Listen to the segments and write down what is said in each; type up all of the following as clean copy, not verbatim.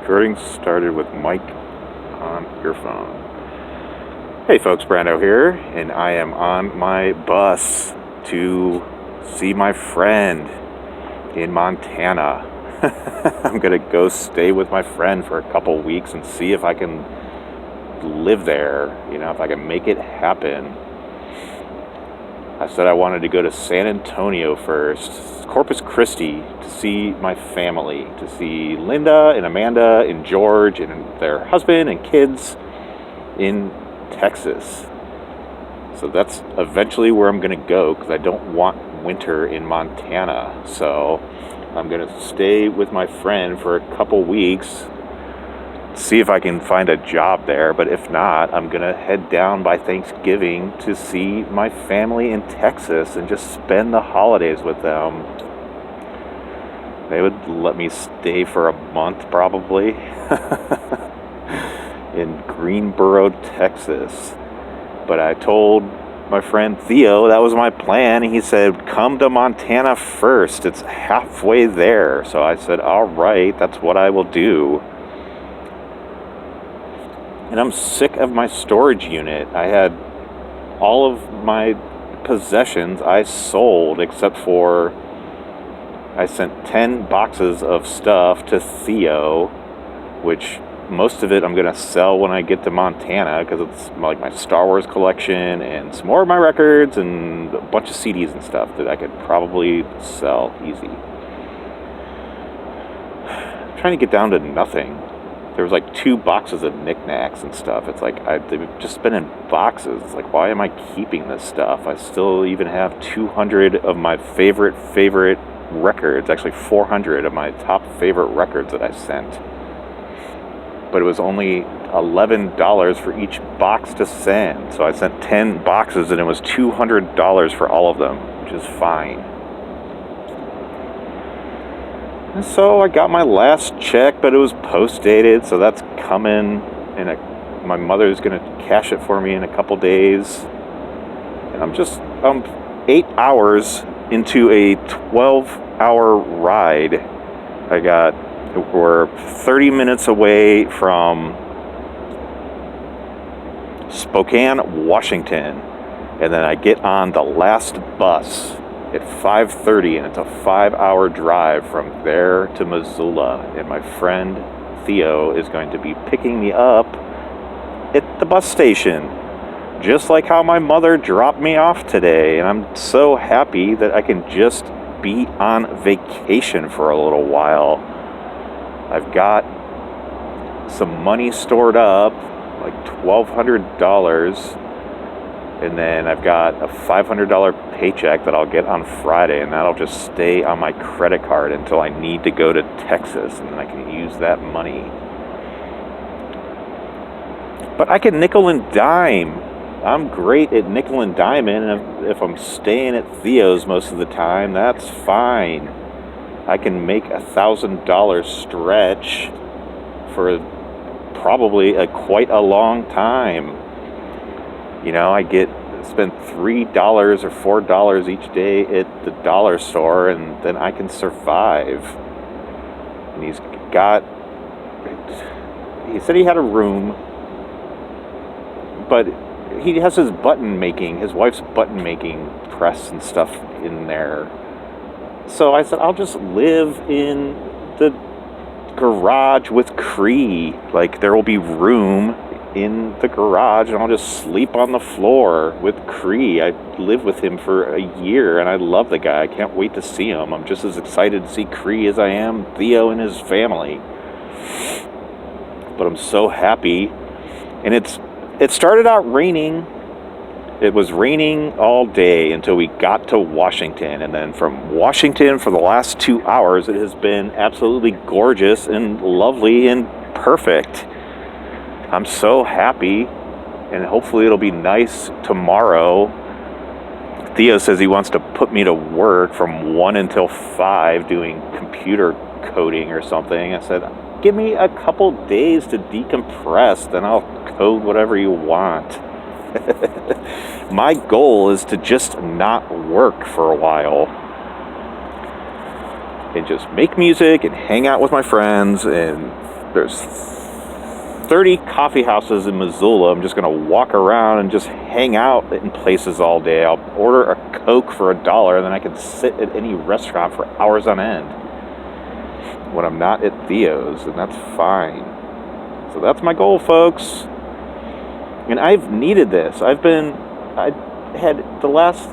Recording started with mic on earphone. Hey folks, Brando here, and I am on my bus to see my friend in Montana. I'm gonna go stay with my friend for a couple weeks and see if I can live there, if I can make it happen. I said I wanted to go to San Antonio first, Corpus Christi, to see my family, to see Linda and Amanda and George and their husband and kids in Texas. So that's eventually where I'm going to go because I don't want winter in Montana. So I'm going to stay with my friend for a couple weeks, see if I can find a job there, but if not, I'm gonna head down by Thanksgiving to see my family in Texas and just spend the holidays with them. They would let me stay for a month probably in Greenboro, Texas. But I told my friend Theo that was my plan. He said, come to Montana first. It's halfway there. So I said, all right, that's what I will do. And I'm sick of my storage unit. I had all of my possessions I sold except for I sent 10 boxes of stuff to Theo, which most of it I'm going to sell when I get to Montana because it's like my Star Wars collection and some more of my records and a bunch of CDs and stuff that I could probably sell easy. I'm trying to get down to nothing. There was like 2 boxes of knickknacks and stuff. It's like they've just been in boxes. It's like, why am I keeping this stuff? I still even have 200 of my favorite records. Actually, 400 of my top favorite records that I sent. But it was only $11 for each box to send. So I sent 10 boxes and it was $200 for all of them, which is fine. And so I got my last check, but it was post-dated, so that's coming, and my mother's going to cash it for me in a couple days. And I'm 8 hours into a 12-hour ride. We're 30 minutes away from Spokane, Washington, and then I get on the last bus at 5:30, and it's a 5-hour drive from there to Missoula, and my friend Theo is going to be picking me up at the bus station, just like how my mother dropped me off today. And I'm so happy that I can just be on vacation for a little while. I've got some money stored up, like $1,200, and then I've got a $500 paycheck that I'll get on Friday, and that'll just stay on my credit card until I need to go to Texas, and then I can use that money. But I can nickel and dime. I'm great at nickel and diming, and if I'm staying at Theo's most of the time, that's fine. I can make $1,000 stretch for probably quite a long time. I spend $3 or $4 each day at the dollar store, and then I can survive. And he said he had a room, but he has his wife's button making press and stuff in there. So I said, I'll just live in the garage with Cree. Like, there will be room in the garage, and I'll just sleep on the floor with Cree. I lived with him for a year, and I love the guy. I can't wait to see him. I'm just as excited to see Cree as I am Theo and his family. But I'm so happy. And it started out raining. It was raining all day until we got to Washington, and then from Washington for the last 2 hours, it has been absolutely gorgeous and lovely and perfect. I'm so happy, and hopefully it'll be nice tomorrow. Theo says he wants to put me to work from 1 until 5 doing computer coding or something. I said, give me a couple days to decompress, then I'll code whatever you want. My goal is to just not work for a while and just make music and hang out with my friends and there's 30 coffee houses in Missoula. I'm just going to walk around and just hang out in places all day. I'll order a Coke for $1, and then I can sit at any restaurant for hours on end when I'm not at Theo's, and that's fine. So that's my goal, folks. And I've needed this. I had the last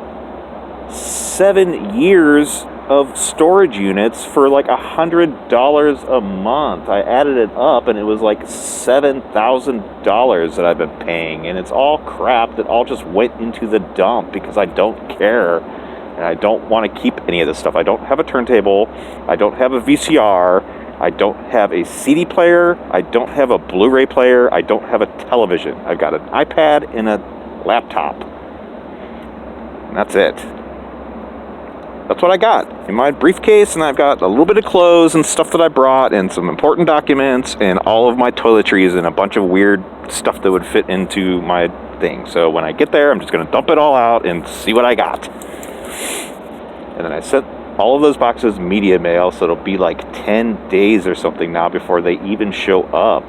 7 years of storage units for like $100 a month. I added it up and it was like $7,000 that I've been paying, and it's all crap that all just went into the dump because I don't care and I don't want to keep any of this stuff. I don't have a turntable, I don't have a VCR, I don't have a CD player, I don't have a Blu-ray player, I don't have a television. I've got an iPad and a laptop, and that's it. That's what I got in my briefcase, and I've got a little bit of clothes and stuff that I brought and some important documents and all of my toiletries and a bunch of weird stuff that would fit into my thing. So when I get there, I'm just going to dump it all out and see what I got. And then I sent all of those boxes media mail, so it'll be like 10 days or something now before they even show up.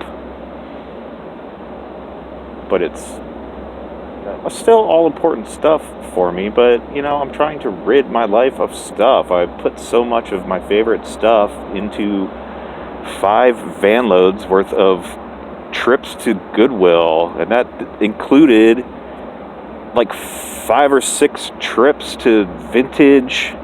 But it's still all important stuff for me, but I'm trying to rid my life of stuff. I put so much of my favorite stuff into 5 van loads worth of trips to Goodwill, and that included like 5 or 6 trips to Vintage,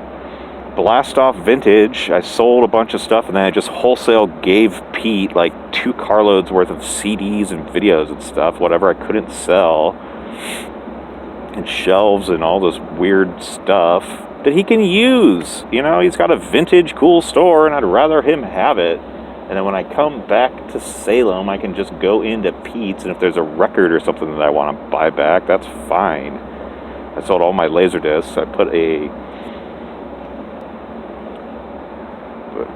Blast Off Vintage. I sold a bunch of stuff, and then I just wholesale gave Pete like 2 carloads worth of CDs and videos and stuff, whatever I couldn't sell, and shelves and all this weird stuff that he can use. He's got a vintage cool store, and I'd rather him have it. And then when I come back to Salem, I can just go into Pete's, and if there's a record or something that I want to buy back, that's fine. I sold all my Laserdiscs. I put a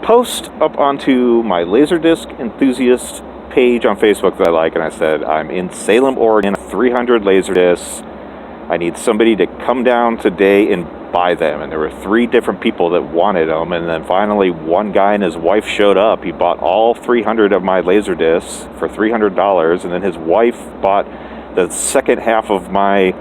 post up onto my Laserdisc enthusiast page on Facebook that I like, and I said, I'm in Salem, Oregon, 300 Laserdiscs. I need somebody to come down today and buy them. And there were 3 different people that wanted them, and then finally one guy and his wife showed up. He bought all 300 of my Laserdiscs for $300, and then his wife bought the second half of my,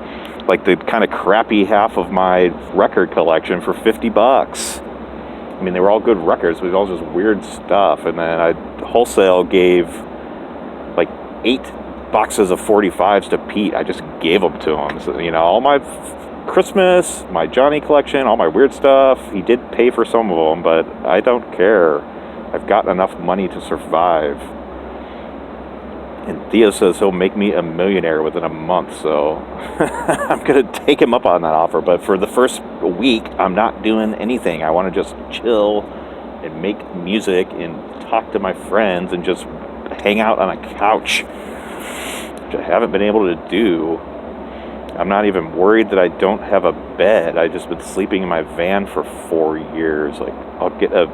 like the kind of crappy half of my record collection for $50. I mean, they were all good records, but it was all just weird stuff. And then I wholesale gave like 8 boxes of 45s to Pete. I just gave them to him. So, all my Christmas, my Johnny collection, all my weird stuff. He did pay for some of them, but I don't care. I've got enough money to survive. And Theo says he'll make me a millionaire within a month, so I'm going to take him up on that offer. But for the first week, I'm not doing anything. I want to just chill and make music and talk to my friends and just hang out on a couch, which I haven't been able to do. I'm not even worried that I don't have a bed. I've just been sleeping in my van for 4 years. Like, I'll get the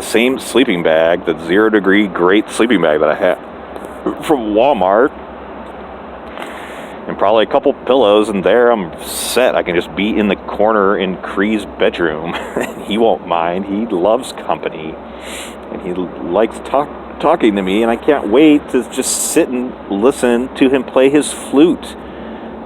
same sleeping bag, the 0 degree great sleeping bag that I had from Walmart, and probably a couple pillows, and there I'm set. I can just be in the corner in Cree's bedroom. He won't mind. He loves company, and he likes talking to me, and I can't wait to just sit and listen to him play his flute.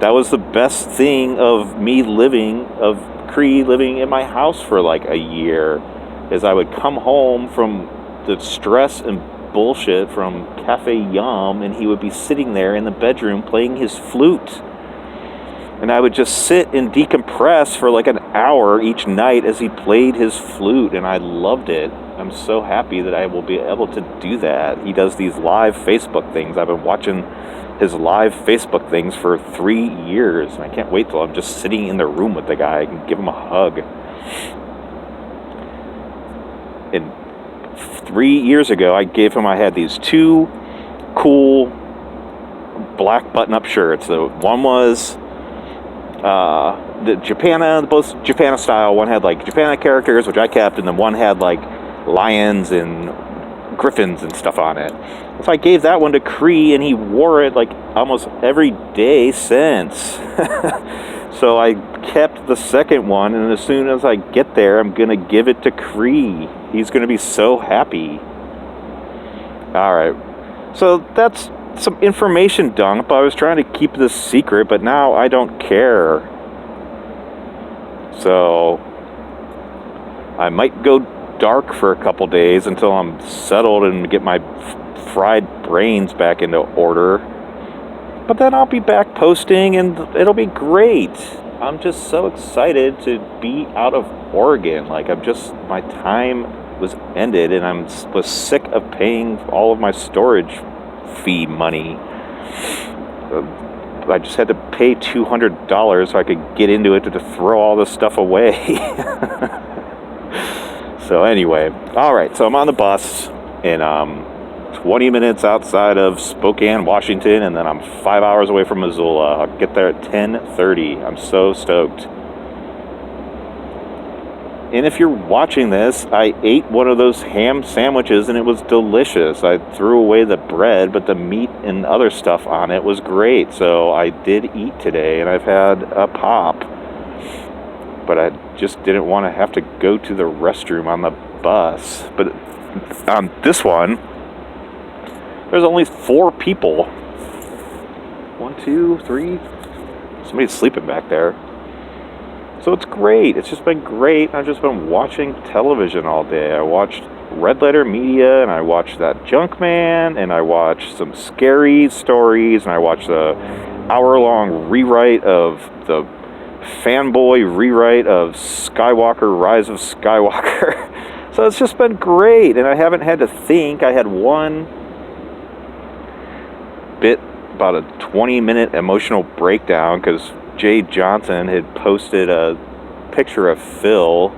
That was the best thing of me of Cree living in my house for like a year, is I would come home from the stress and bullshit from Cafe Yum, and he would be sitting there in the bedroom playing his flute. And I would just sit and decompress for like an hour each night as he played his flute, and I loved it. I'm so happy that I will be able to do that. He does these live Facebook things. I've been watching his live Facebook things for 3 years, and I can't wait till I'm just sitting in the room with the guy. I can give him a hug. And 3 years ago, I had these 2 cool black button-up shirts. The one was the Japana, both Japana style. One had like Japana characters, which I kept, and then one had like lions and griffins and stuff on it. So I gave that one to Cree, and he wore it like almost every day since. So I kept the second one, and as soon as I get there, I'm going to give it to Cree. He's going to be so happy. All right. So that's some information dump. I was trying to keep this secret, but now I don't care. So I might go dark for a couple days until I'm settled and get my fried brains back into order. But then I'll be back posting and it'll be great. I'm just so excited to be out of Oregon. Like, my time was ended and was sick of paying all of my storage fee money. I just had to pay $200 so I could get into it to throw all this stuff away. So anyway, all right, so I'm on the bus and 20 minutes outside of Spokane, Washington, and then I'm 5 hours away from Missoula. I'll get there at 10:30. I'm so stoked. And if you're watching this, I ate one of those ham sandwiches and it was delicious. I threw away the bread, but the meat and other stuff on it was great. So I did eat today and I've had a pop. But I just didn't want to have to go to the restroom on the bus. But on this one, there's only 4 people. 1, 2, 3. Somebody's sleeping back there. So it's great. It's just been great. I've just been watching television all day. I watched Red Letter Media, and I watched that Junkman, and I watched some scary stories, and I watched the hour-long rewrite of the fanboy rewrite of Skywalker, Rise of Skywalker. So it's just been great, and I haven't had to think. I had one bit, about a 20-minute emotional breakdown, because Jay Johnson had posted a picture of Phil,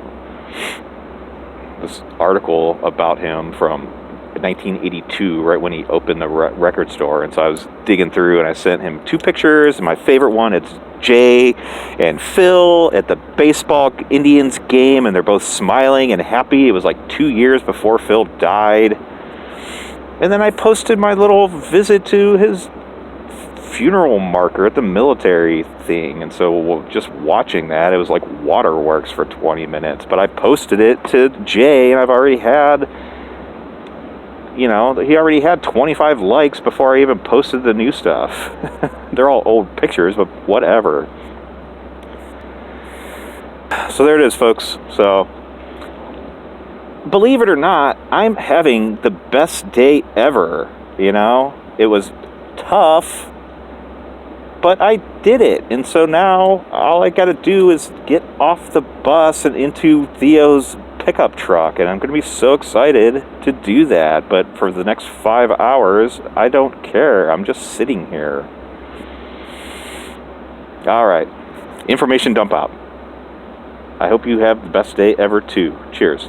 this article about him from 1982, right when he opened the record store. And so I was digging through and I sent him 2 pictures. And my favorite one, it's Jay and Phil at the baseball Indians game, and they're both smiling and happy. It was like 2 years before Phil died. And then I posted my little visit to his funeral marker at the military thing, and so just watching that, it was like waterworks for 20 minutes, but I posted it to Jay, and I've already had, he already had 25 likes before I even posted the new stuff. They're all old pictures, but whatever. So there it is, folks. So believe it or not, I'm having the best day ever. It was tough, but I did it. And so now all I got to do is get off the bus and into Theo's pickup truck. And I'm going to be so excited to do that. But for the next 5 hours, I don't care. I'm just sitting here. All right. Information dump out. I hope you have the best day ever too. Cheers.